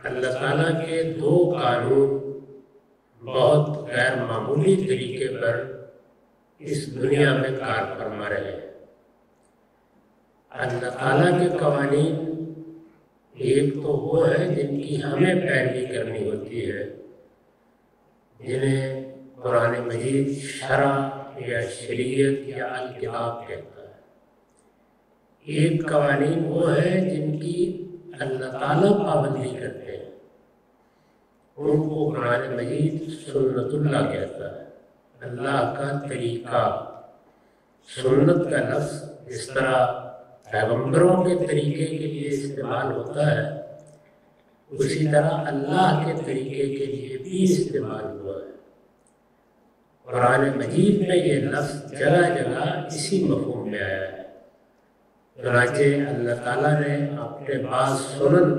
اللہ تعالیٰ کے دو قانون بہت غیر معمولی طریقے پر اس دنیا میں کار فرما رہے ہیں۔ اللہ تعالیٰ کے قوانین ایک تو وہ ہے جن کی ہمیں پیروی کرنی ہوتی ہے، جنہیں قرآن مجید شرع یا شریعت یا الکتاب کہتا ہے۔ ایک قوانین وہ ہے جن کی اللہ تعالیٰ پابندی کرتے ہیں، ان کو قرآن مجید سنت اللہ کہتا ہے، اللہ کا طریقہ۔ سنت کا لفظ جس طرح پیغمبروں کے طریقے کے لیے استعمال ہوتا ہے، اسی طرح اللہ کے طریقے کے لیے بھی استعمال ہوا ہے۔ قرآن مجید میں یہ لفظ جگہ جگہ اسی مفہوم میں آیا ہے۔ چنانچہ اللہ تعالیٰ نے اپنے بعض سنن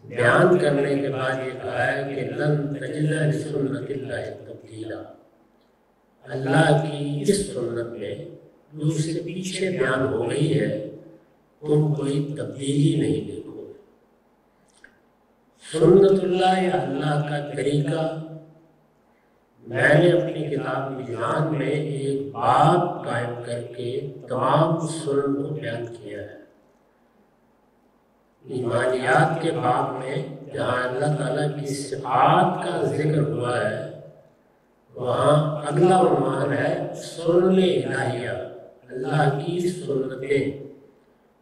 بیان کرنے کے بعد یہ کہا ہے کہ لن تجد لسنت اللہ تبدیلا۔ اللہ کی اس سنت میں جو اس سے پیچھے بیان ہو گئی ہے، تم کوئی تبدیلی نہیں دیکھو۔ سنت اللہ یا اللہ کا طریقہ میں نے اپنی کتاب میزان میں ایک باب قائم کر کے تمام سنن کو بیان کیا ہے۔ ایمانیات کے باب میں جہاں اللہ تعالیٰ کی صفات کا ذکر ہوا ہے، وہاں اگلا عنوان ہے سنن الہیہ، اللہ کی سنتیں،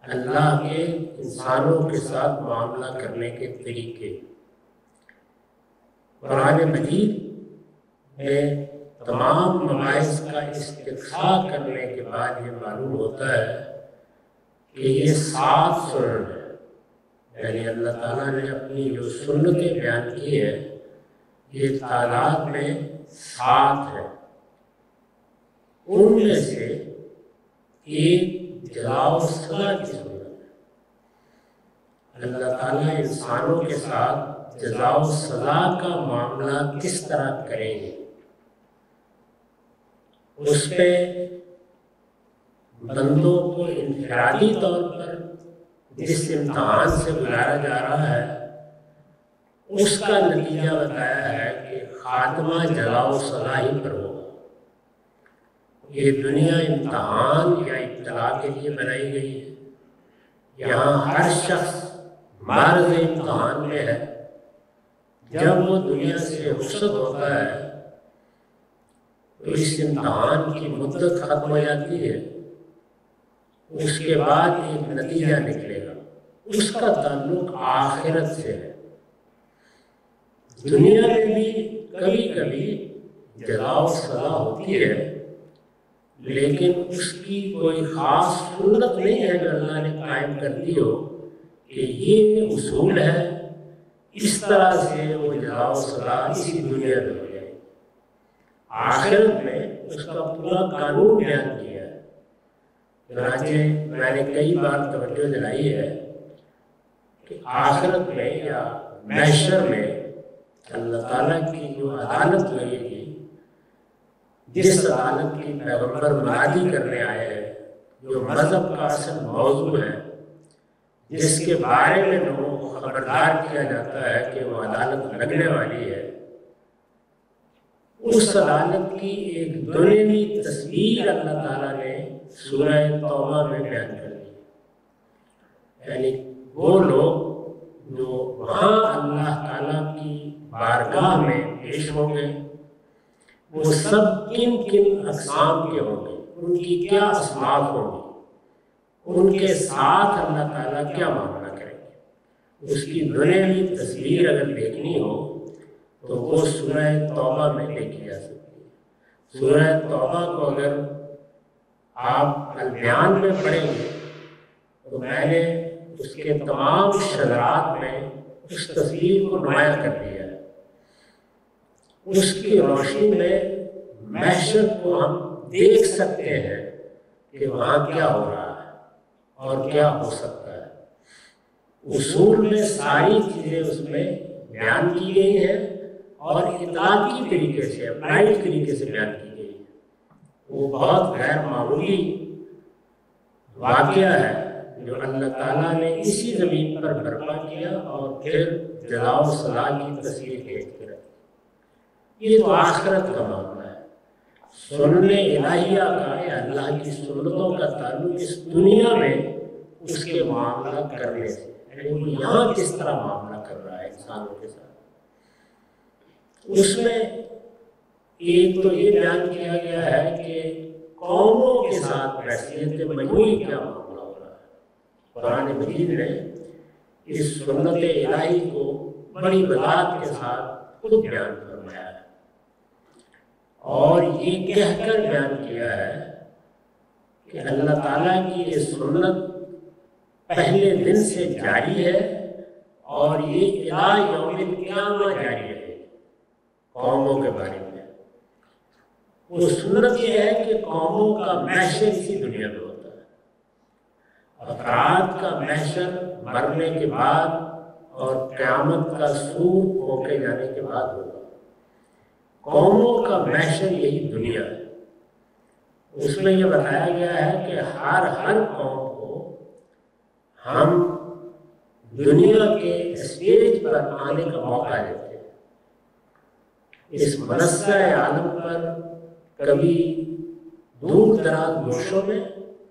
اللہ کے انسانوں کے ساتھ معاملہ کرنے کے طریقے۔ قرآن مجید میں تمام مباحث کا استقصاء کرنے کے بعد یہ معلوم ہوتا ہے کہ یہ 7 سنن ہے، یعنی اللہ تعالیٰ نے اپنی جو سنتیں بیان کی ہیں یہ تعداد میں 7 ہے۔ ان میں سے ایک جزا و سزا کی سنت ہے۔ اللہ تعالیٰ انسانوں کے ساتھ جزا و سزا کا معاملہ کس طرح کریں گے، اس پہ بندوں کو انفرادی طور پر جس امتحان سے گزارا جا رہا ہے، اس کا نتیجہ بتایا ہے کہ خاتمہ جزا و سزا ہی پر ہوگا۔ یہ دنیا امتحان یا ابتلا کے لیے بنائی گئی ہے۔ یہاں ہر شخص معرض امتحان میں ہے۔ جب وہ دنیا سے رخصت ہوتا ہے تو اس امتحان کی مدت ختم ہو جاتی ہے، اس کے بعد ایک نتیجہ نکلے گا، اس کا تعلق آخرت سے ہے۔ دنیا میں بھی کبھی کبھی جزا و سزا ہوتی ہے، لیکن اس کی کوئی خاص سنت نہیں ہے جو اللہ نے قائم کر دی ہو کہ یہ اصول ہے، اس طرح سے وہ جزا و سزا اسی دنیا میں ہو جائے۔ آخرت میں اس کا پورا قانون بیان کیا ہے۔ چنانچہ میں نے کئی بار توجہ دلائی ہے کہ آخرت میں یا محشر میں اللہ تعالیٰ کی جو عدالت لگے گی، جس عدالت کی پیغمبر منادی کرنے آئے ہیں، جو مذہب کا اصل موضوع ہے، جس کے بارے میں لوگوں کو خبردار کیا جاتا ہے کہ وہ عدالت لگنے والی ہے، اس عدالت کی ایک دنیاوی تصویر اللہ تعالیٰ نے سورہ توبہ میں بیان کر دی۔ یعنی وہ لوگ جو وہاں اللہ تعالیٰ کی بارگاہ میں پیش ہوں گے، وہ سب کن کن اقسام کے ہوں گے، ان کی کیا اصناف ہوں گی، ان کے ساتھ اللہ تعالیٰ کیا معاملہ کریں گے، اس کی دنیاوی تصویر اگر دیکھنی ہو تو وہ سورہ توبہ میں دیکھی جا سکتی ہے۔ سورہ توبہ کو اگر آپ البیان میں پڑھیں گے تو میں نے اس کے تمام شذرات میں اس تصویر کو نمایاں کر دیا ہے۔ اس کی روشنی میں محشر کو ہم دیکھ سکتے ہیں کہ وہاں کیا ہو رہا ہے اور کیا ہو سکتا ہے۔ اصول میں ساری چیزیں اس میں بیان کی گئی ہیں اور اطلاقی طریقے سے، اپلائیڈ طریقے سے بیان کی گئی ہے۔ وہ بہت غیر معمولی واقعہ ہے جو اللہ تعالیٰ نے اسی زمین پر برپا کیا اور پھر جزا و سزا کی تصویر بھیج کے رکھی۔ یہ تو آخرت کا معاملہ ہے۔ سنن الہیہ کا یا اللہ کی سنتوں کا تعلق اس دنیا میں اس کے معاملہ کرنے سے، یعنی وہ یہاں کس طرح معاملہ کر رہا ہے انسانوں کے ساتھ۔ اس میں ایک تو یہ بیان کیا گیا ہے کہ قوموں کے ساتھ بحثیت مجموعی کیا معاملہ ہو رہا ہے۔ قرآن مجید نے اس سنت الہی کو بڑی وضاحت کے ساتھ خود بیان فرمایا ہے اور یہ کہہ کر بیان کیا ہے کہ اللہ تعالیٰ کی یہ سنت پہلے دن سے جاری ہے اور یہ الی یوم القیامہ جاری ہے قوموں کے بارے میں۔ وہ سنت یہ ہے کہ قوموں کا محشر اسی دنیا میں ہوتا ہے۔ افراد کا محشر مرنے کے بعد اور قیامت کا سور پھونکے جانے کے بعد ہوگا۔ قوموں کا محشر یہی دنیا ہے۔ اس میں یہ بتایا گیا ہے کہ ہر قوم کو ہم دنیا کے اسٹیج پر آنے کا موقع دیتے ہیں۔ اس منصہ عالم پر کبھی دور دراز گوشوں میں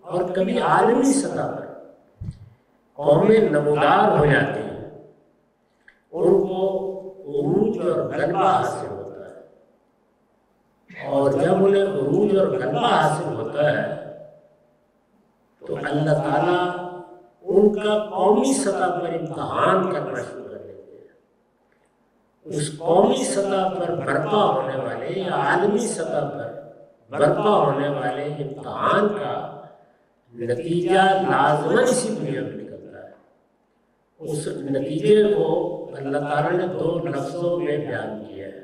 اور کبھی عالمی سطح پر قومیں نمودار ہو جاتی ہیں، ان کو عروج اور غلبہ حاصل ہوتا ہے، اور جب انہیں عروج اور غلبہ حاصل ہوتا ہے تو اللہ تعالیٰ ان کا قومی سطح پر امتحان کرنا شروع کر دیتے ہیں۔ اس قومی سطح پر برپا ہونے والے یا عالمی سطح پر برپا ہونے والے امتحان کا نتیجہ لازماً اسی دنیا میں نکلتا ہے۔ اس نتیجے کو اللہ تعالیٰ نے 2 لفظوں میں بیان کیا ہے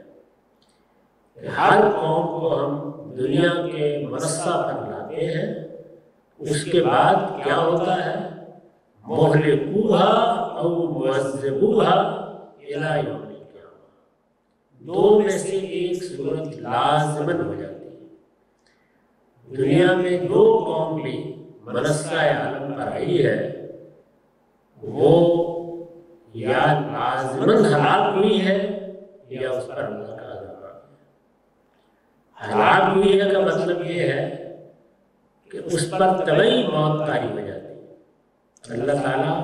کہ ہر قوم کو ہم دنیا کے منصہ پر لاتے ہیں، اس کے بعد کیا ہوتا ہے؟ مہلکوہا او معذبوہا الی یوم القیامہ۔ 2 میں سے ایک صورت لازماً ہو جاتی ہے۔ دنیا میں جو قوم بھی منصہ عالم پر آئی ہے وہ یا لازماً ہلاک ہوئی ہے یا اس پر اللہ کا عذاب آ گیا۔ ہلاک ہوئی ہے کا مطلب یہ ہے کہ اس پر طبعی موت طاری ہو جاتی ہے۔ اللہ تعالیٰ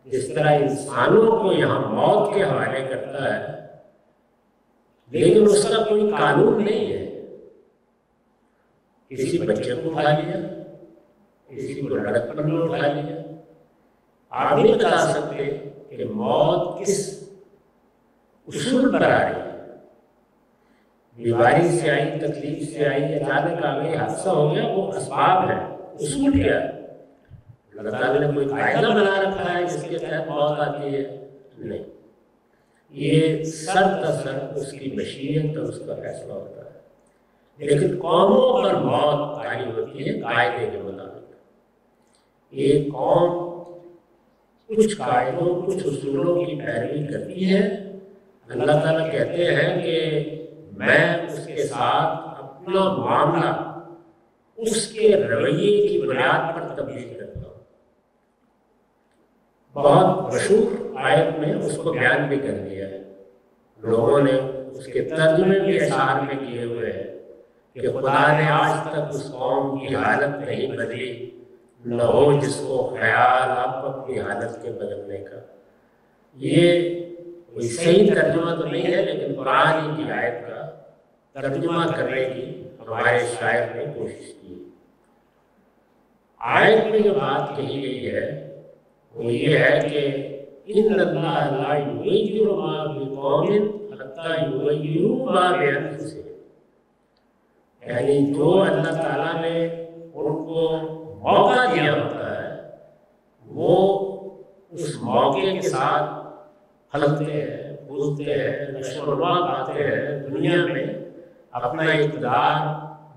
جس طرح انسانوں کو یہاں موت کے حوالے کرتا ہے لیکن اس کا کوئی قانون نہیں ہے۔ کسی بچے کو اٹھا لیا، کسی کو لڑکپن میں اٹھا لیا، آپ نہیں بتا سکتے کہ موت کس اصول پر آ رہی ہے۔ بیماری سے آئی، تکلیف سے آئی، اچانک آ گئی، حادثہ ہو گیا، وہ اسباب ہے، اصول کیا ہے؟ اللہ تعالیٰ نے کوئی قاعدہ بنا رکھا ہے جس کے تحت موت آتی ہے؟ نہیں، یہ سر تسر اس کی مشیت اور اس کا فیصلہ ہوتا ہے۔ لیکن قوموں پر موت طاری ہوتی ہے قاعدے کے مطابق۔ ایک قوم کچھ قاعدوں، کچھ اصولوں کی پیروی کرتی ہے، اللہ تعالیٰ کہتے ہیں کہ میں اس کے ساتھ اپنا معاملہ اس کے رویے کی بنیاد پر تبدیل کرتا ہوں۔ بہت مشہور آیت میں اس کو بیان بھی کر دیا ہے، لوگوں نے اس کے ترجمے بھی اشعار میں کیے ہوئے ہیں کہ خدا نے آج تک اس قوم کی حالت نہیں بدلی، نہ ہو جس کو خیال اب اپنی حالت کے بدلنے کا۔ یہ کوئی صحیح ترجمہ تو نہیں ہے لیکن قرآن کی آیت کا ترجمہ کرنے کی ہمارے شاعر نے کوشش کی۔ آیت میں جو بات کہی گئی ہے وہ یہ ہے کہ ان اللہ لا یغیر ما بقوم حتی یغیروا ما بانفسہم، یعنی جو اللہ تعالیٰ نے ان کو موقع دیا ہوتا ہے وہ اس موقع کے ساتھ پھلتے ہیں، پھولتے ہیں، نشو و نما پاتے ہیں، دنیا میں اپنا اقتدار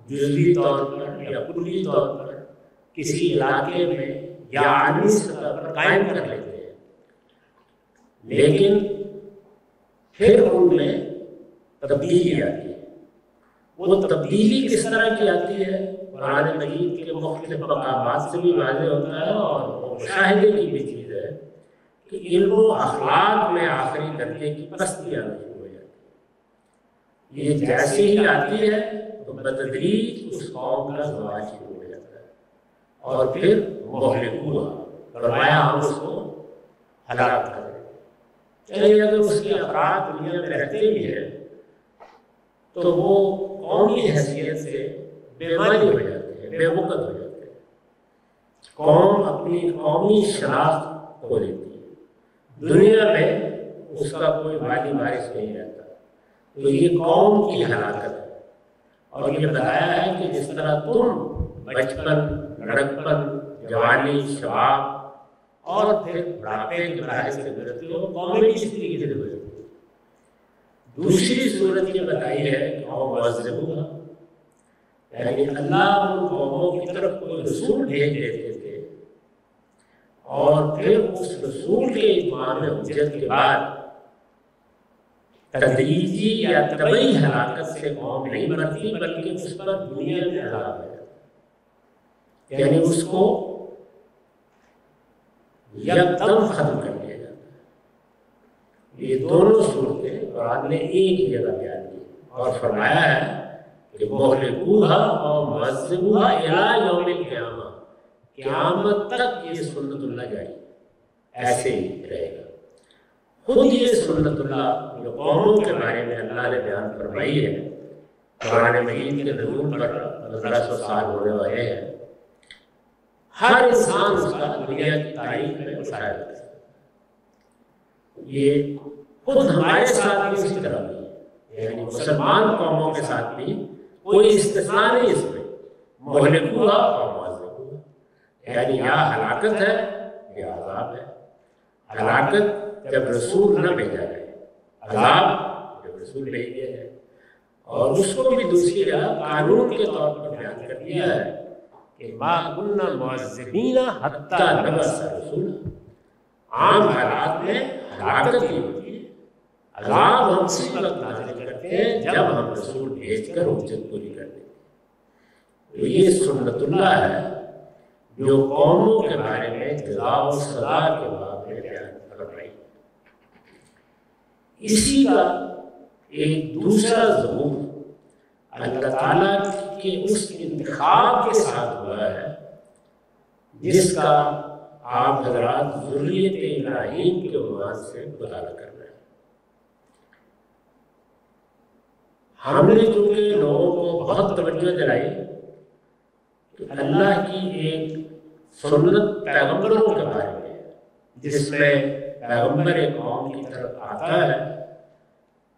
جزوی طور پر یا کلی طور پر کسی علاقے میں یا عالمی سطح پر قائم کر لیتے ہیں، لیکن پھر ان میں تبدیلی آتی ہے۔ وہ تبدیلی کس طرح کی آتی ہے قرآن مجید کے مختلف مقامات سے بھی واضح ہوتا ہے، اور وہ مشاہدے کی بھی چیز ہے کہ علم و اخلاق میں آخری درجے کی پستی آنا شروع ہو جاتی ہے۔ یہ جیسے ہی آتی ہے تو بتدریج اس قوم کا زوال شروع ہو جاتا ہے، اور پھر مہلکوہا، فرمایا ہم اس کو ہلاک کر دیں۔ یعنی اگر اس کے افراد دنیا میں رہتے بھی ہیں تو وہ قومی حیثیت سے بے معنی ہو جاتے ہیں، بے وقت ہو جاتے ہیں۔ قوم اپنی قومی شناخت کھو دیتی ہے، دنیا میں اس کا کوئی والی وارث نہیں رہتا، تو یہ قوم کی ہلاکت ہے۔ اور یہ بتایا ہے کہ جس طرح تم بچپن، لڑکپن، جوانی، شباب اور پھر بڑھاپے کے مراحل سے گزرتے ہو، قومیں بھی اس طریقے سے گزرتی ہیں۔ دوسری صورت یہ بتائی ہے کہ قوم معذبوہا، یعنی اللہ ان قوموں کی طرف کوئی رسول بھیج دیتے تھے، اور پھر اس رسول کے اتمام حجت کے بعد تدریجی یا طبعی ہلاکت سے قوم نہیں مرتی، بلکہ اس پر دنیا میں عذاب ہے، یعنی اس کو یکدم ختم کر دیا جاتا ہے۔ یہ دونوں صورتیں قرآن نے ایک ہی جگہ بیان کی اور فرمایا ہے کہ مہلکوہا اور معذبوہا الی یوم القیامہ، قیامت تک یہ سنت اللہ جاری ایسے ہی رہے گا۔ خود یہ سنت اللہ جو قوموں کے بارے میں اللہ نے بیان فرمائی ہے، قرآن مجید کے نزول پر 1500 سال ہونے والے ہیں، ہر انسان اس کا دنیا کی تاریخ میں مشاہدہ کرتا ہے۔ یہ خود ہمارے ساتھ بھی اسی طرح بھی ہے، یعنی مسلمان قوموں کے ساتھ بھی کوئی استثناء نہیں اس میں، مہلکوہا اور معذبوہا، یعنی یا ہلاکت ہے یا عذاب ہے۔ ہلاکت جب رسول نہ بھیجا جائے، عذاب جب رسول بھیج دیا جائے، اور اس کو بھی دوسری جگہ قانون کے طور پر بیان کر دیا ہے کہ ما کنا معذبین حتی نبعث رسولا، عام حالات میں ہلاکت ہی ہوتی ہے، عذاب ہم اسی وقت نازل کرتے ہیں جب ہم رسول بھیج کر حجت پوری کر دیتے ہیں۔ تو یہ سنت اللہ ہے جو قوموں کے بارے میں جزا و سزا کے باب میں بیان فرمائی۔ اسی کا ایک دوسرا ظہور اللہ تعالیٰ کے اس انتخاب کے ساتھ ہوا ہے جس کا آپ حضرات ذریت ابراہیم کے عنوان سے مطالعہ کرنا ہے۔ ہم نے چونکہ لوگوں کو بہت توجہ دلائی کہ اللہ کی ایک سنت پیغمبروں کے بارے میں جس میں پیغمبر ایک قوم کی طرف آتا ہے،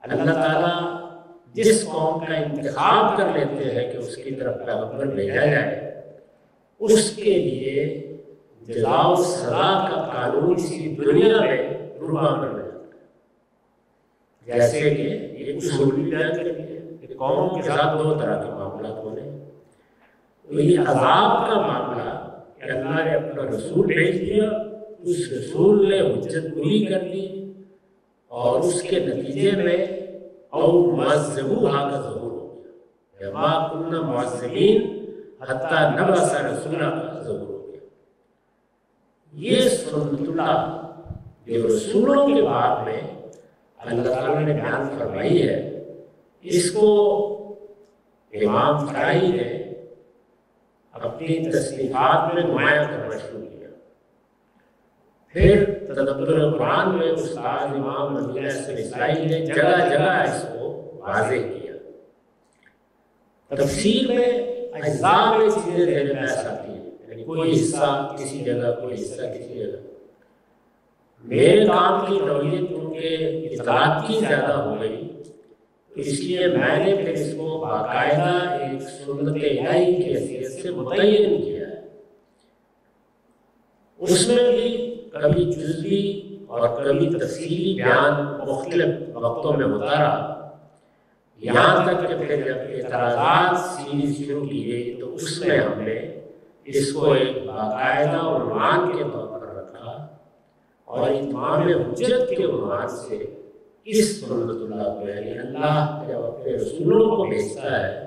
اللہ تعالیٰ جس قوم کا انتخاب کر لیتے ہیں کہ اس کی طرف پیغمبر بھیجا جائے، اس کے لیے جزا و سزا کا قانون اسی دنیا میں روحان بن جاتا ہے۔ جیسے کہ یہ اصول بھی بیان کر دیا کہ قوموں کے ساتھ دو طرح کے معاملات ہونے، تو یہ عذاب کا معاملہ کہ اللہ نے اپنا رسول بھیج دیا، اس رسول نے حجت پوری کر دی، اور اس کے نتیجے میں اور معذبوہا کا ظہور ہو گیا، ما کنا معذبین حتی نبعث رسولا کا ظہور ہو گیا۔ یہ سنت اللہ جو رسولوں کے باب میں اللہ تعالیٰ نے بیان فرمائی ہے، اس کو امام فرائی نے اپنی تصنیفات میں نمایاں کرنا شروع کیا۔ پھر تدبر قرآن میں استاد امام امین حسن اسماعیل نے جگہ جگہ اس کو واضح کیا۔ تفسیر میں اجزاء میں چیزیں ذہن میں آتی ہیں، یعنی کوئی حصہ کسی جگہ، کوئی حصہ کسی جگہ۔ میرے کام کی نوعیت کیونکہ اطلاعات کی زیادہ ہو گئی، تو اس لیے میں نے پھر اس کو باقاعدہ ایک سنت الہی کی حیثیت سے متعین کیا ہے۔ اس میں بھی کبھی جزوی اور کبھی تفصیلی بیان مختلف وقتوں میں ہوتا رہا، یہاں تک کہ پھر جب اعتراضات سیریز شروع کی گئی تو اس میں ہم نے اس کو ایک باقاعدہ عنوان کے طور پر رکھا، اور اتمام حجت کے عنوان سے اس سنت اللہ کو، یعنی اللہ جب اپنے رسولوں کو بھیجتا ہے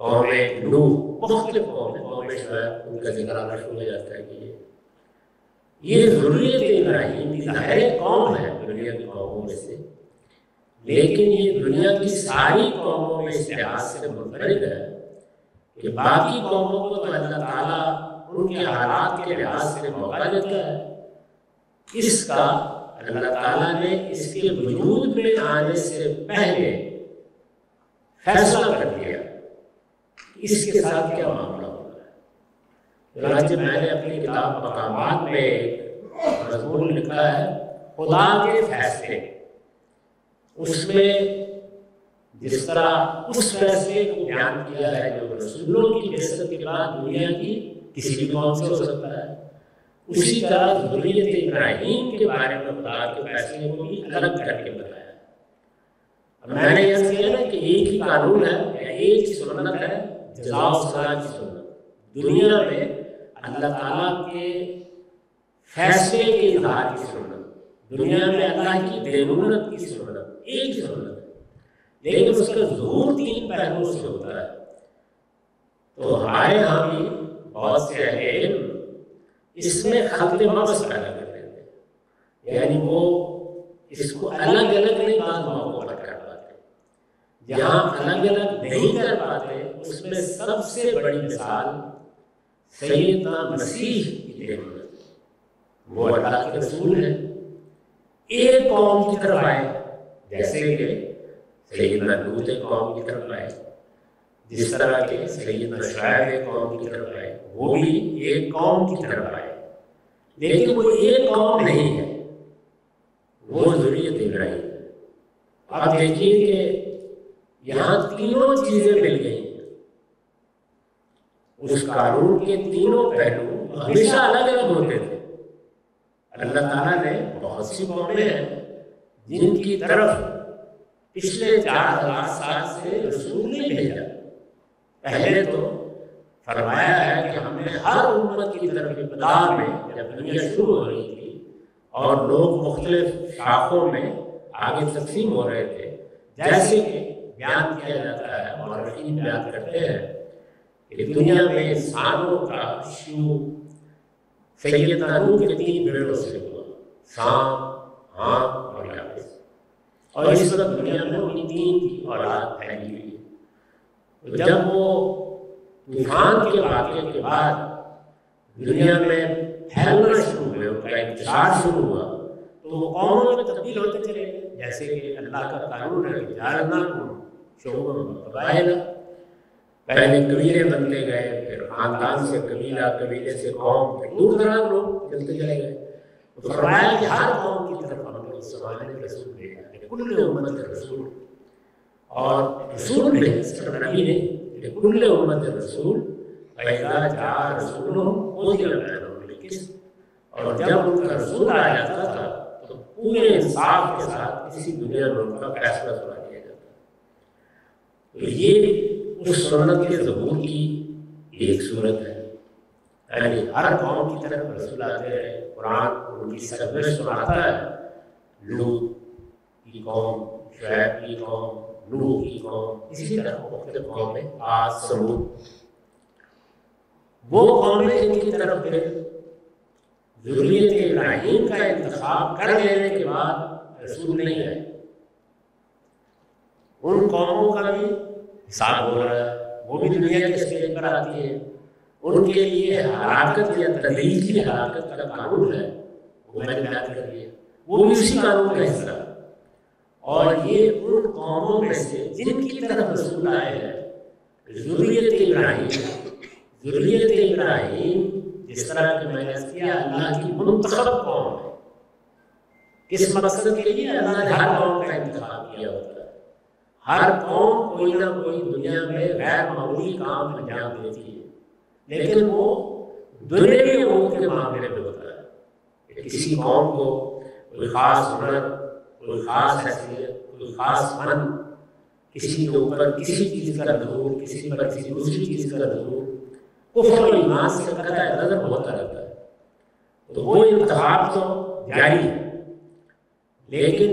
قوم نوح، مختلف قوم شعیب، ان کا ذکر آنا شروع ہو جاتا ہے کہ یہ ذریت ابراہیم کی ظاہر قوم ہے دنیا کی قوموں میں سے، لیکن یہ دنیا کی ساری قوموں میں اس لحاظ سے منفرد ہے کہ باقی قوموں کو تو اللہ تعالیٰ ان کے حالات کے لحاظ سے موقع دیتا ہے، اس کا اللہ تعالیٰ نے اس کے وجود میں آنے سے پہلے فیصلہ کر دیا اس کے ساتھ کیا معاملہ ہوگا۔ چنانچہ میں نے اپنی کتاب مقامات میں ایک مضمون لکھا ہے خدا کے فیصلے، اس میں جس طرح اس فیصلے کو بیان کیا ہے جو رسولوں کی بعثت کے بعد دنیا کی کسی بھی قوم سے ہو سکتا ہے، اسی طرح ذریت ابراہیم کے بارے میں خدا کے فیصلے کو بھی الگ کر کے بتایا۔ میں نے یہ کیا نا کہ ایک ہی قانون ہے یا ایک ہی سنت ہے، جزا و سزا کی سنت، دنیا میں اللہ تعالیٰ کے فیصلے کے اظہار کی سنت، دنیا میں اللہ کی دینونت کی سنت، ایک ہی سنت ہے، لیکن اس کا ظہور تین پہلوؤں سے ہوتا ہے۔ تو ہمارے ہاں بھی بہت سے اہل علم اس میں خلط مبس پیدا کر دیتے ہیں، یعنی وہ اس کو الگ الگ نہیں بعض موقعوں پر کر پاتے، جہاں الگ الگ نہیں کر پاتے اس میں سب سے بڑی مثال سیدنا مسیح کی دینونت، وہ اللہ کے رسول ہیں، ایک قوم کی طرف آئے، جیسے کہ سیدنا لوط ایک قوم کی طرف آئے، جس طرح کہ سیدنا شعیب ایک قوم کی طرف آئے، وہ بھی ایک قوم کی طرف آئے، لیکن وہ ایک قوم نہیں ہے، وہ ذریت ابراہیم ہے۔ آپ دیکھیے کہ یہاں تینوں چیزیں مل گئی ہیں، اس قانون کے تینوں پہلو ہمیشہ الگ الگ ہوتے تھے۔ اللہ تعالیٰ نے بہت سی قومیں ہیں جن کی طرف پچھلے 4000 سال سے رسول نہیں بھیجا، پہلے تو فرمایا ہے کہ ہم نے ہر امت کی طرف ابتدا میں جب دنیا شروع ہو رہی تھی اور لوگ مختلف شاخوں میں آگے تقسیم ہو رہے تھے، جیسے کہ بیان کیا جاتا ہے، مورخین بیان کرتے ہیں کہ دنیا میں انسانوں کا شروع سیدنا نوح کے 3 بیٹوں سے ہوا، سام، حام اور یافس، اور اس وقت دنیا میں انہی 3 کی اولاد پھیلی ہوئی ہے۔ تو جب وہ طوفان کے واقعے کے بعد دنیا میں پھیلنا شروع ہوئے، ان کا انتشار شروع ہوا، تو وہ قوموں میں تبدیل ہوتے چلے گئے، جیسے کہ اللہ کا قانون ہے کہ جعلناکم شعوبا وقبائل، پہلے قبیلے بنتے گئے، پھر خاندان سے قبیلہ، قبیلے سے قوم، پھر دور دراز لوگ چلتے چلے گئے۔ تو فرمایا کہ ہر قوم کی طرف ہم نے اس زمانے میں رسول بھیجا، کل امت رسول، اور رسول بھیجا صرف نبی نہیں، کل امت رسول، فَإِذَا جَاءَ رَسُولُهُمْ قُضِيَ بَيْنَهُم بِالْقِسْطِ، اور جب ان کا رسول آ جاتا تھا تو پورے انصاف کے ساتھ اسی دنیا میں ان کا فیصلہ سنا دیا جاتا۔ تو یہ اس سنت کے ظہور کی ایک صورت ہے، یعنی ہر قوم کی طرف رسول آتے ہیں، قرآن ان کی سرورش سناتا ہے، لوط کی قوم، شعیب کی قوم، نوح کی قوم، اسی طرح مختلف قومیں، عاد، ثمود، وہ قومیں جن کی طرف پھر ذریت ابراہیم کا انتخاب کر لینے کے بعد رسول نہیں آئے، ان قوموں کا بھی حساب ہو رہا ہے، وہ بھی دنیا کے اسٹیج پر آتی ہے، ان کے لیے ہلاکت یا تدریجی ہلاکت کا قانون ہے، وہ میں نے بیان کر دیا، وہ بھی اسی قانون کا حصہ ہے۔ اور یہ ان قوموں میں سے جن کی طرف رسول آئے ہیں ذریت ابراہیم، ذریت ابراہیم جس طرح کہ میں نے کیا اللہ کی منتخب قوم ہے، کس مقصد کے لیے اللہ نے ہر قوم کا انتخاب کیا ہوتا ہے، ہر قوم کوئی نہ کوئی دنیا میں غیر معمولی کام انجام دیتی ہے، لیکن وہ دنیاوی امور کے معاملے میں ہوتا ہے، کسی قوم کو کوئی خاص ہنر، کوئی خاص حیثیت، کوئی خاص فن، کسی کے اوپر کسی چیز کا ظہور، کسی پر کسی دوسری چیز کا ظہور، کفر و ایمان سے قطع نظر ہوتا رہتا ہے۔ تو وہ انتخاب تو جاری ہے، لیکن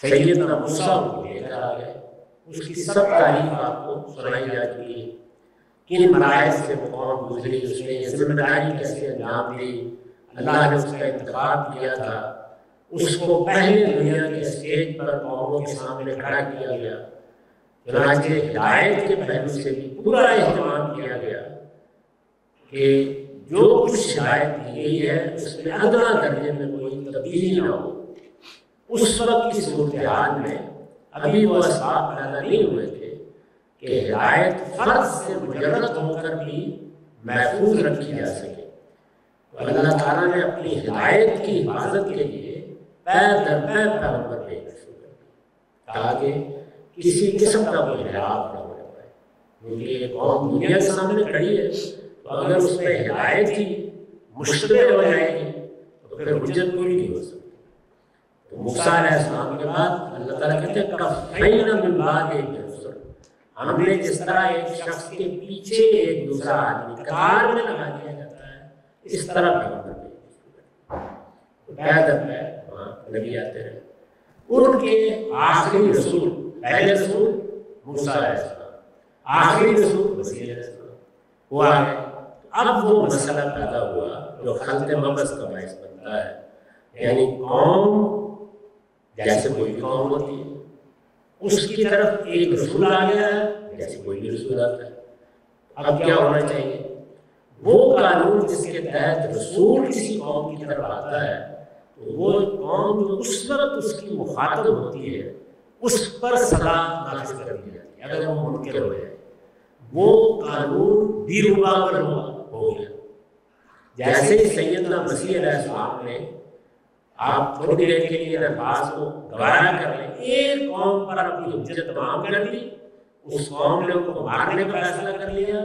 سیدنا موسیٰ کو لے کر آ گئے، اس کی سب تاریخ آپ کو سنائی جا چکی ہے، کن مراحل سے وہ قوم گزری، اس نے ذمہ داری کیسے انجام دی، اللہ نے اس کا انتخاب کیا تھا، اس کو پہلے دنیا کے اسٹیج پر قوموں کے سامنے کھڑا کیا گیا، چنانچہ ہدایت کے پہلو سے بھی پورا اہتمام کیا گیا کہ جو کچھ ہدایت دی گئی ہے اس میں ادنا درجے میں کوئی تبدیلی نہ ہو۔ اس وقت کی صورتحال میں ابھی وہ اسباب پیدا نہیں ہوئے تھے کہ ہدایت فرض سے مجرد ہو کر بھی محفوظ رکھی جا سکے، تو اللہ تعالیٰ نے اپنی ہدایت کی حفاظت کے لیے پیر در پیر پیغمبر بھیجنا شروع کر دیا تاکہ کسی قسم کا کوئی انحراف نہ ہو پائے، کیونکہ یہ قوم دنیا کے سامنے کھڑی ہے، تو اگر اس پہ ہدایت ہی مشتبہ ہو جائے گی تو پھر حجت پوری نہیں ہو سکتی۔ تو موسیٰ علیہ السلام کے بعد اللہ تعالیٰ کہتے ہیں کفینا من بعد الرسل، ہم نے جس طرح ایک شخص کے پیچھے ایک دوسرا آدمی قطار میں لگا دیا جاتا ہے، اس طرح پیغمبر پیر در پیر وہاں نبی آتے ہیں۔ ان کے آخری رسول، پہلے رسول موسیٰ علیہ السلام، آخری رسول مسیح علیہ السلام وہ آئے۔ اب وہ مسئلہ پیدا ہوا جو خلط مبس کا باعث بنتا ہے، یعنی قوم جیسے کوئی بھی قوم ہوتی ہے، اس کی طرف ایک رسول آ گیا ہے جیسے کوئی بھی رسول آتا ہے، اب کیا ہونا چاہیے؟ وہ قانون جس کے تحت رسول کسی قوم کی طرف آتا ہے تو وہ قوم جو اس وقت اس کی مخاطب ہوتی ہے اس پر سزا نافذ کر دی جاتی ہے اگر وہ منکر ہو جائے۔ وہ قانون بیروباگر ہو گیا، جیسے ہی سیدنا مسیح علیہ السلام نے آپ تھوڑی دیر کے لیے الفاظ کو گوارا کر لیں، ایک قوم پر اپنی حجت تمام کر دی، اس قوم نے ان کو مارنے کا فیصلہ کر لیا،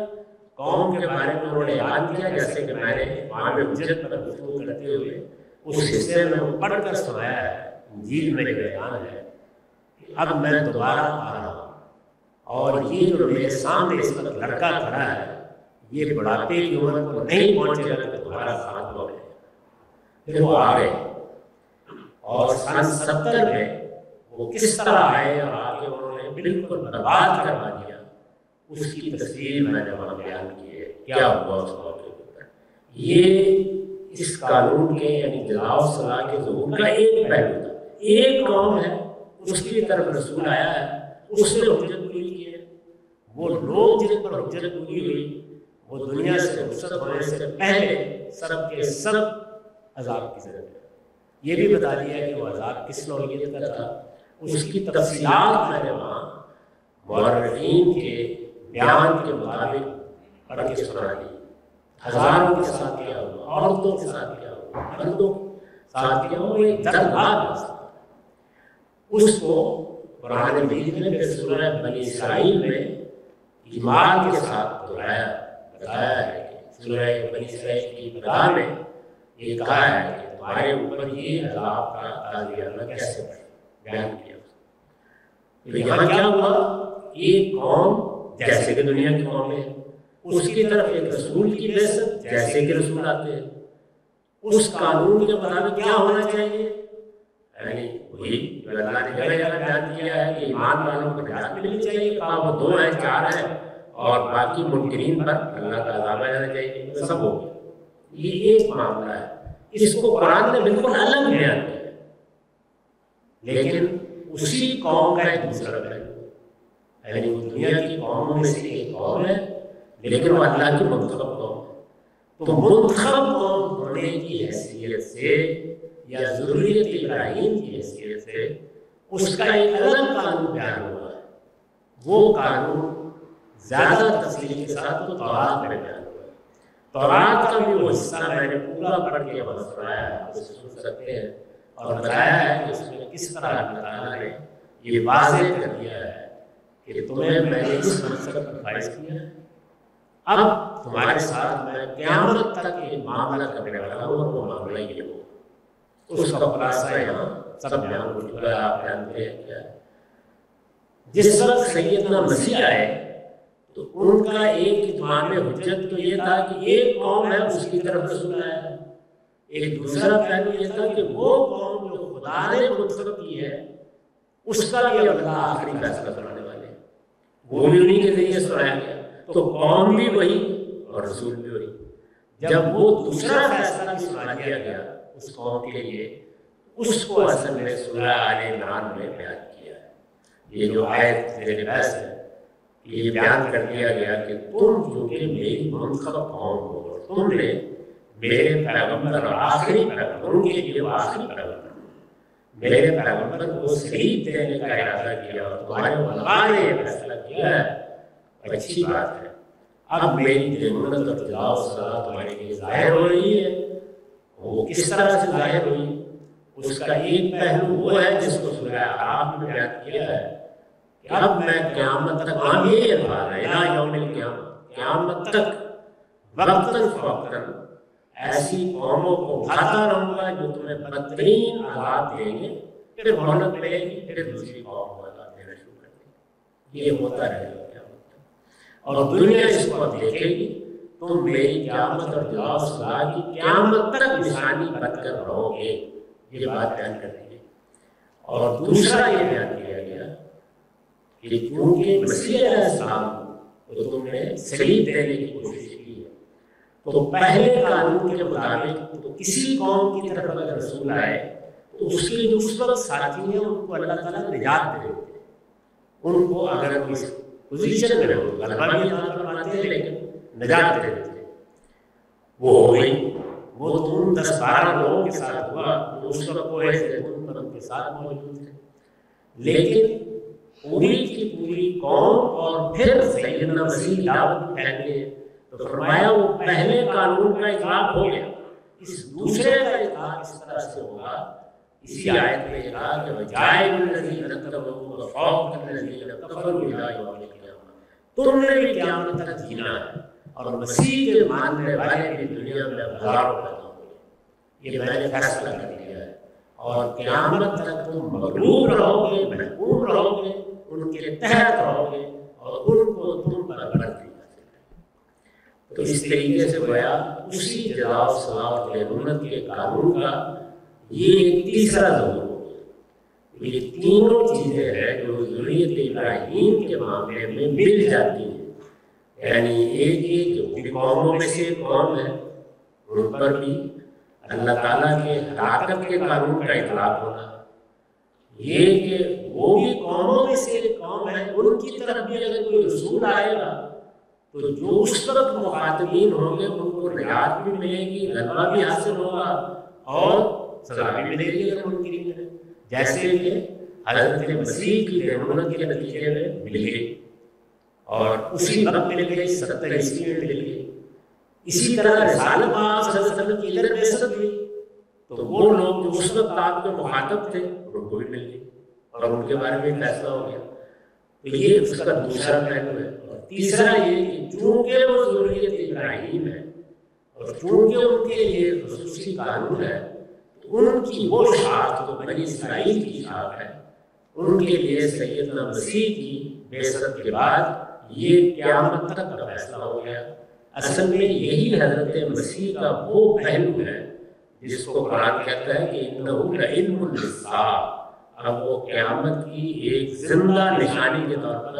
قوم کے بارے میں انہوں نے اعلان کیا، جیسے کہ میں نے وہاں میں حجت پر گفتگو کرتے ہوئے اس حصے میں وہ پڑھ کر سنایا ہے، انجیل میں جو بیان ہے کہ اب میں دوبارہ آ رہا ہوں، اور یہ جو میرے سامنے اس وقت لڑکا کھڑا ہے یہ بڑھاپے کی عمر کو نہیں پہنچے گا کہ دوبارہ خاتمہ ہو جائے۔ پھر وہ آ گئے اور سن 70 میں وہ کس طرح آئے اور آگے انہوں نے بالکل برباد کروا دیا، اس کی تفصیل میں نے وہاں بیان کی ہے، کیا ہوا اس موقع پر۔ یہ اس قانون کے یعنی جزا و سزا کے ظہور کا ایک پہلو تھا، ایک قوم ہے اس کی طرف رسول آیا ہے، اس نے حجت پوری کی ہے، وہ لوگ جن پر حجت پوری ہوئی وہ دنیا سے رخصت ہونے سے پہلے سب کے سب عذاب کی ضرورت ہے۔ یہ بھی بتا دیا کہ وہ عذاب کس نوعیت کا تھا، اس کی تفصیلات میں نے وہاں مورخین کے بیان کے مطابق پڑھ کے سنا دی۔ ہزاروں کے ساتھ کیا ہوا، عورتوں کے ساتھ کیا ہوا، مردوں کے ساتھ کیا ہوا، ایک دردناک مسئلہ۔ اس کو قرآن مجید نے پھر سورہ بنی اسرائیل میں ایمان کے ساتھ دہرایا، بتایا ہے کہ سورہ بنی اسرائیل کی ابتدا میں یہ کہا ہے کہ تمہارے اوپر یہ عذاب کا تازیانہ کیسے پڑے، بیان کیا۔ تو یہاں کیا ہوا، ایک قوم جیسے کہ دنیا کی قومیں ہیں، اس کی طرف ایک رسول کی بعثت جیسے کہ رسول آتے ہیں، اس قانون کے مطابق کیا ہونا چاہیے، یعنی وہی جو اللہ نے جگہ جگہ بیان کیا ہے کہ ایمان والوں کو نجات ملنی چاہیے، کہا وہ 2 ہیں 4 ہیں اور باقی منکرین پر اللہ کا عذاب آ جانا چاہیے، وہ سب ہو گیا۔ یہ ایک معاملہ ہے، اس کو قرآن نے بالکل الگ بیان کیا، لیکن اسی قوم کا ایک دوسرا پہلو، یعنی وہ دنیا کی قوموں میں سے ایک قوم ہے لیکن وہ اللہ کی منتخب قوم ہے۔ تو منتخب قوم ہونے کی حیثیت سے یا ذریت ابراہیم کی حیثیت سے اس کا ایک الگ قانون بیان ہوا ہے، وہ قانون زیادہ تفصیل کے ساتھ تو تورات میں بیان ہوا ہے۔ تورات کا بھی وہ حصہ میں نے پورا پڑھ کے وہاں سنایا ہے، آپ اسے سن سکتے ہیں، اور بتایا ہے کہ اس میں کس طرح اللہ تعالیٰ نے یہ واضح کر دیا ہے کہ تمہیں میں نے اس مقصد پر فائز کیا ہے، اب تمہارے ساتھ میں قیامت تک ایک معاملہ کرنے والا ہوں، اور وہ معاملہ یہ ہو۔ اس کا خلاصہ یہاں سب بیان ہو چکا ہے، آپ جانتے ہیں کیا ہے۔ جس وقت سیدنا مسیح آئے تو ان کا ایک اتمام حجت تو یہ تھا کہ ایک قوم ہے اس کی طرف رسول آیا ہے، ایک دوسرا پہلو یہ تھا کہ وہ قوم جو خدا نے منتخب کی ہے اس کا بھی اللہ آخری فیصلہ سنانے والے ہیں، وہ بھی انہیں کے ذریعے سنایا گیا، تو قوم بھی وہی اور رسول بھی وہی۔ جب وہ دوسرا فیصلہ بھی سنا دیا گیا اس قوم کے لیے، اس کو اصل میں سورہ آل عمران میں بیان کیا ہے۔ یہ جو آیت میرے پاس ہے، یہ بیان کر دیا گیا کہ تم چونکہ میری منتخب قوم ہو، تم نے میرے پیغمبر اور آخری پیغمبر، ان کے لیے وہ آخری پیغمبر، میرے پیغمبر کو شہید دینے کا ارادہ کیا اور تمہارے علماء نے یہ فیصلہ کیا ہے، اچھی بات ہے۔ اب میری ضرورت اور جزا و سزا تمہارے لیے ظاہر ہو رہی ہے۔ وہ کس طرح سے ظاہر ہوئی؟ اس کا ایک پہلو وہ ہے جس کو سورہ اعراف میں بیان کیا ہے کہ اب میں قیامت تک، ہم یہ الفاظ ہے الی یوم القیامہ، قیامت تک وقتاً فوقتاً ایسی قوموں کو اٹھاتا رہوں گا جو تمہیں بدترین عذاب دیں گے، پھر مہلت ملے گی، پھر دوسری قوم کو عذاب دینا شروع کر دیں گے۔ یہ ہوتا رہے گا قیامت تک، اور دنیا اس کو اب دیکھے گی، تم میری قیامت اور جزا و سزا کی قیامت تک نشانی بن کر رہو گے۔ یہ بات بیان کر دی گئی۔ اور دوسرا یہ بیان کیا گیا کہ چونکہ مسیح علیہ السلام کو تم نے صلیب دینے کی کوشش کی ہے، تو پہلے قانون کے مطابق تو کسی قوم کی طرف اگر رسول آئے تو اس کے جو اس وقت ساتھی ہیں ان کو اللہ تعالیٰ نجات دے دیتے، ان کو اگر کوئی پوزیشن میں ہو، غلبہ بھی اللہ فرماتے ہیں لیکن نجات دے دیتے۔ وہ ہو گئی، وہ تو ان 10-12 لوگوں کے ساتھ ہوا جو اس وقت کوہ زیتون پر ان کے ساتھ موجود تھے، لیکن پوری کی پوری قوم اور پھر سیدنا مسیح دعوت پھیلتے ہیں، تو فرمایا وہ پہلے قانون کا اطلاق ہو گیا، اس دوسرے کا اطلاق اس طرح سے ہوگا۔ اسی آیت میں کہا کہ وَجَاعِلُ الَّذِينَ اتَّبَعُوهُ فَوْقَ الَّذِينَ كَفَرُوا إِلَىٰ يَوْمِ الْقِيَامَةِ، تم نے بھی قیامت تک جینا ہے، اور مسیح کے ماننے والے بھی دنیا میں ہزاروں پیدا ہوں گے۔ یہ میں نے فیصلہ کر دیا ہے، اور قیامت تک تم مغلوب رہو گے، محکوم رہو گے، ان کے تحت رہو گے، اور ان کو تم پر برتی حاصل ہے۔ تو اس طریقے سے گویا اسی جزا و سزا اور دیرونت کے قانون کا یہ ایک تیسرا ظہور ہو گیا۔ یہ تینوں چیزیں ہیں جو ذریت ابراہیم کے معاملے میں مل جاتی ہیں، یعنی ایک یہ جو بھی قوموں میں سے ایک قوم ہے، ان پر بھی اللہ تعالیٰ کے ہلاکت کے قانون کا اطلاق ہونا، یہ کہ وہ بھی قوموں میں سے ایک قوم ہے، ان کی طرف بھی اگر کوئی رسول آئے گا تو جو اس وقت مخاطبین ہوں گے ان کو نجات بھی ملے گی، غلبہ بھی حاصل ہوگا، اور سزا بھی ملے گی اگر منکرین ہے، جیسے کہ حضرت مسیح کی دیرونت کے نتیجے میں مل گئی، اور اسی وقت مل گئی، 70 عیسوی میں مل گئی۔ اسی طرح رسالت آپ صلی اللہ علیہ وسلم کی ادھر بعثت ہوئی تو وہ لوگ جو اس وقت آپ کے مخاطب تھے ان کو بھی مل گئی، اور ان کے بارے میں فیصلہ ہو گیا۔ تو یہ اس کا دوسرا پہلو ہے۔ اور تیسرا یہ کہ چونکہ وہ ذریت ابراہیم ہے اور چونکہ ان کے لیے خصوصی قانون ہے، تو ان کی وہ شاخ جو بنی اسرائیل کی شاخ ہے، ان کے لیے سیدنا مسیح کی بعثت کے بعد یہ قیامت تک کا فیصلہ ہو گیا۔ اصل میں یہی حضرت مسیح کا وہ پہلو ہے جس کو قرآن کہتا ہے کہ انہ لعلم للساعۃ، اب وہ قیامت کی ایک زندہ نشانی کے طور پر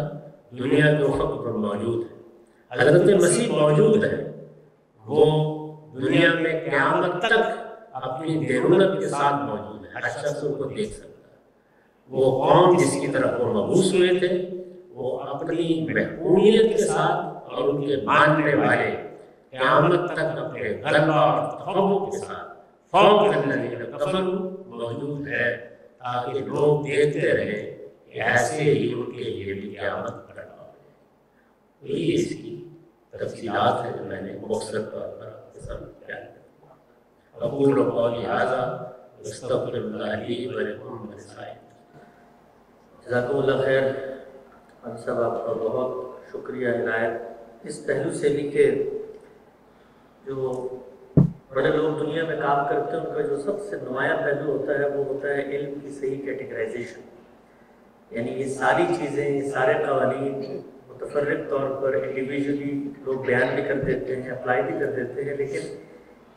دنیا کے افق پر موجود ہے۔ حضرت مسیح موجود ہے، وہ دنیا میں قیامت تک اپنی دیرونت کے ساتھ موجود ہے، ہر شخص ان کو دیکھ سکتا ہے۔ وہ قوم جس کی طرف وہ مبعوث ہوئے تھے، وہ اپنی محکومیت کے ساتھ اور ان کے ماننے والے قیامت تک اپنے غلبہ اور تفوق کے ساتھ فوق الذین کفروا موجود ہے، تاکہ لوگ دیکھتے رہے کہ ایسے ہی ان کے لیے بھی قیامت کھڑا ہو۔ یہ اس کی تفصیلات ہیں جو میں نے مختصر طور پر آپ کے سامنے بیان کیا۔ اقول قولی ھذا واستغفر اللہ لی ولکم ولسائر۔ جزاکم اللہ خیر۔ ہم سب آپ کا بہت شکریہ عنایت اس پہلو سے بھی کہ جو بڑے لوگ دنیا میں کام کرتے ہیں ان کا جو سب سے نمایاں پہلو ہوتا ہے وہ ہوتا ہے علم کی صحیح کیٹیگرائزیشن، یعنی یہ ساری چیزیں، یہ سارے قوانین متفرق طور پر انڈیویجولی لوگ بیان بھی کر دیتے ہیں، اپلائی بھی کر دیتے ہیں، لیکن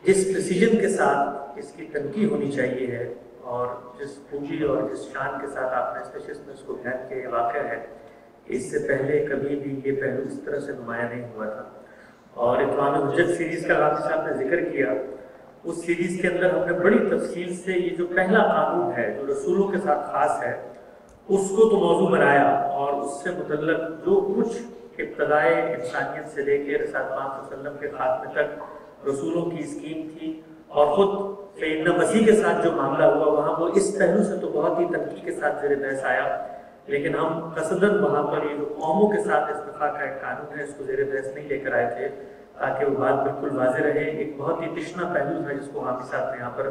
جس پریسیجن کے ساتھ اس کی تنقید ہونی چاہیے ہے اور جس خوبی اور جس شان کے ساتھ آپ نے اس نشست میں اس کو بیان کیا یہ واقعہ ہے کہ اس سے پہلے کبھی بھی یہ پہلو اس طرح سے نمایاں نہیں ہوا تھا. اور اقوام حجت سیریز کا غازی صاحب نے ذکر کیا، اس سیریز کے اندر ہم نے بڑی تفصیل سے یہ جو پہلا قانون ہے جو رسولوں کے ساتھ خاص ہے اس کو تو موضوع بنایا، اور اس سے متعلق جو کچھ ابتدائے انسانیت سے لے کے رسالت پاک صلی اللہ علیہ وسلم کے خاتمے تک رسولوں کی اسکیم تھی، اور خود سیدنا مسیح کے ساتھ جو معاملہ ہوا وہاں وہ اس پہلو سے تو بہت ہی تنقید کے ساتھ زیر بحث آیا، لیکن ہم قصداً وہاں پر یہ جو قوموں کے ساتھ استفاق کا ایک قانون ہے اس کو زیر بحث نہیں لے کر آئے تھے تاکہ وہ بات بالکل واضح رہے. ایک بہت ہی تشنا پہلو تھا جس کو حامی صاحب نے یہاں پر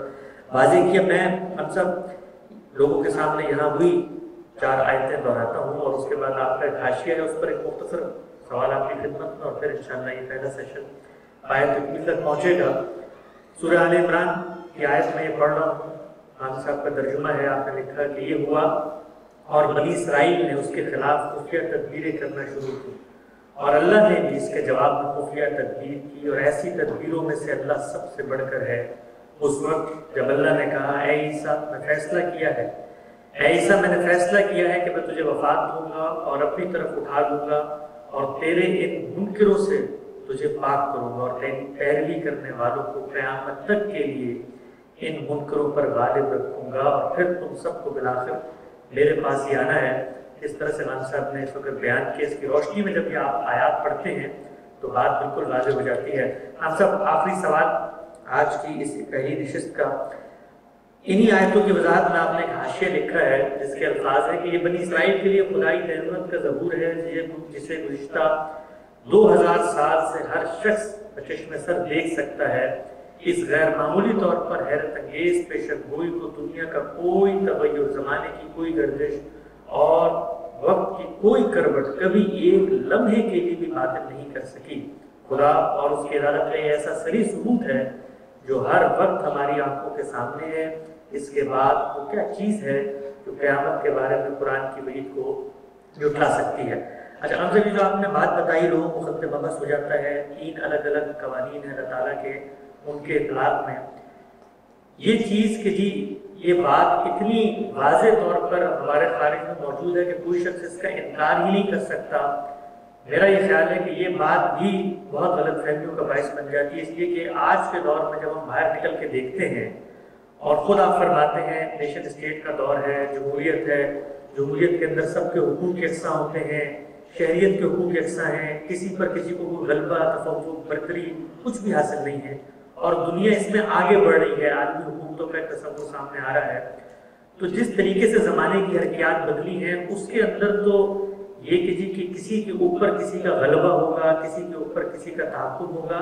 واضح کیا. میں ہم سب لوگوں کے سامنے یہاں ہوئی 4 آیتیں دہراتا ہوں اور اس کے بعد آپ کا ایک حاشیہ ہے، اس پر ایک مختصر سوال آپ کی خدمت میں، اور پھر انشاءاللہ یہ پہلا سیشن آیت تکمیل تک پہنچے گا. سورہ آل عمران کی آیت میں یہ پڑھ رہا ہوں، حامی صاحب کا ترجمہ ہے. آپ نے لکھا کہ یہ ہوا اور بنی اسرائیل نے اس کے خلاف خفیہ تدبیریں کرنا شروع کی، اور اللہ نے بھی اس کے جواب میں خفیہ تدبیر کی، اور ایسی تدبیروں میں سے اللہ سب سے بڑھ کر ہے. اس وقت جب اللہ نے کہا اے عیسیٰ میں فیصلہ کیا ہے، اے عیسیٰ میں نے فیصلہ کیا ہے کہ میں تجھے وفات دوں گا اور اپنی طرف اٹھا لوں گا اور تیرے ان منکروں سے تجھے پاک کروں گا، اور تیری پیروی کرنے والوں کو قیامت تک کے لیے ان منکروں پر غالب رکھوں گا، اور پھر تم سب کو بالآخر میرے پاس ہی آنا ہے. اس طرح سے امام صاحب نے اس وقت بیان کیا. اس کی روشنی میں جب یہ آپ آیات پڑھتے ہیں تو بات بالکل واضح ہو جاتی ہے. ہم سب آخری سوال آج کی اس پہلی نشست کا، انہی آیتوں کی وضاحت میں آپ نے ایک حاشیہ لکھا ہے جس کے الفاظ ہے کہ یہ بنی اسرائیل کے لیے خدائی نعمت کا ظہور ہے جسے گزشتہ 2000 سال سے ہر شخص بچشم سر دیکھ سکتا ہے. اس غیر معمولی طور پر حیرت انگیز پیشن گوئی کو دنیا کا کوئی تغیر، زمانے کی کوئی گردش اور وقت کی کوئی کروٹ کبھی ایک لمحے کے لیے بھی باطل نہیں کر سکی. خدا اور اس کی عدالت کا یہ ایسا صریح ثبوت ہے جو ہر وقت ہماری آنکھوں کے سامنے ہے. اس کے بعد وہ کیا چیز ہے جو قیامت کے بارے میں قرآن کی وعید کو جھٹلا سکتی ہے. اچھا ہم سے بھی جو آپ نے بات بتائی لوگوں کو خط بحث ہو جاتا ہے. 3 الگ الگ قوانین ہیں اللہ تعالیٰ کے، ان کے اطلاق میں یہ چیز کہ جی یہ بات اتنی واضح طور پر ہمارے خارج میں موجود ہے کہ کوئی شخص اس کا انکار ہی نہیں کر سکتا. میرا یہ خیال ہے کہ یہ بات بھی بہت غلط فہمیوں کا باعث بن جاتی ہے، اس لیے کہ آج کے دور میں جب ہم باہر نکل کے دیکھتے ہیں اور خود آپ فرماتے ہیں نیشن اسٹیٹ کا دور ہے، جمہوریت ہے، جمہوریت کے اندر سب کے حقوق یکساں ہوتے ہیں، شہریت کے حقوق یکساں ہیں، کسی پر کسی کو کوئی غلبہ، تفوق، برتری کچھ بھی حاصل نہیں ہے، اور دنیا اس میں آگے بڑھ رہی ہے، عالمی حکومتوں کا ایک تصور سامنے آ رہا ہے. تو جس طریقے سے زمانے کی حرکیات بدلی ہیں اس کے اندر تو یہ کہ جی کہ کسی کے اوپر کسی کا غلبہ ہوگا، کسی کے اوپر کسی کا تحکم ہوگا،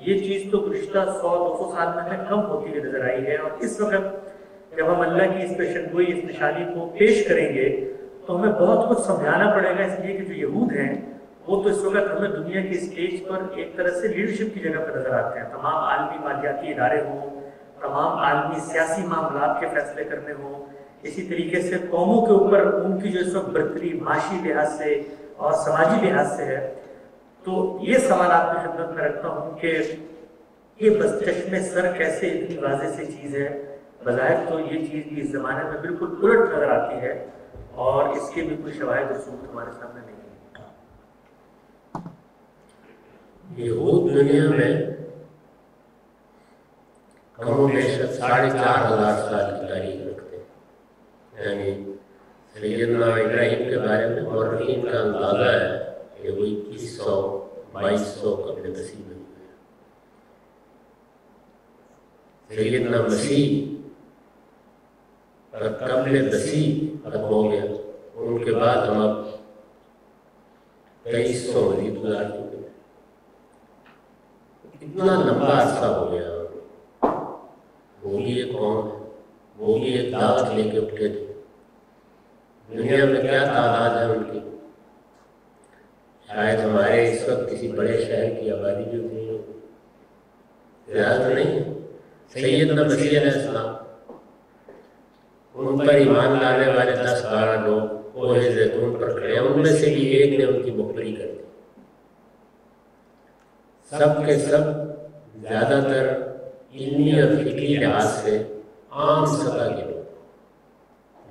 یہ چیز تو گزشتہ 100-200 سال میں کم ہوتی ہوئی نظر آئی ہے. اور اس وقت جب ہم اللہ کی اس پیشن گوئی، اس نشانی کو پیش کریں گے تو ہمیں بہت کچھ سمجھانا پڑے گا، اس لیے کہ جو یہود ہیں وہ تو اس وقت ہمیں دنیا کے اسٹیج پر ایک طرح سے لیڈرشپ کی جگہ پر نظر آتے ہیں. تمام عالمی مالیاتی ادارے ہوں، تمام عالمی سیاسی معاملات کے فیصلے کرنے ہوں، اسی طریقے سے قوموں کے اوپر ان کی جو اس وقت برتری معاشی لحاظ سے اور سماجی لحاظ سے ہے. تو یہ سوال آپ کی خدمت میں رکھتا ہوں کہ یہ بس چشم سر کیسے اتنی واضح سی چیز ہے؟ بظاہر تو یہ چیز بھی اس زمانے میں بالکل الٹ نظر آتی ہے اور اس کے بھی کوئی شواہد و ثبوت ہمارے سامنے نہیں ہے. یہود دنیا میں کم و بیش 4,500 سال کی تاریخ رکھتے ہیں. یعنی سیدنا ابراہیم کے بارے میں مورخین کا اندازہ ہے کہ وہ 2100-2200 قبل مسیح میں ہوئے. سیدنا مسیح قبل مسیح ختم ہو گیا، ان کے بعد ہم اب 2300 مزید گزار چکے. اتنا لمبا عرصہ ہو گیا. وہ بھی ایک قوم ہے، وہ بھی ایک دعوت لے کے اٹھے تھے. دنیا میں کیا تعداد ہے ان کی؟ شاید ہمارے اس وقت کسی بڑے شہر کی آبادی بھی اتنی ہو، زیادہ نہیں ہے. سیدنا مسیح علیہ السلام، ان پر ایمان لانے والے 10-12 لوگ کوہ زیتون پر کھڑے، ان میں سے بھی ایک نے ان کی مخبری کر دی. سب کے سب زیادہ تر علمی اور فکری لحاظ سے عام سطح کے لوگ.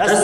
10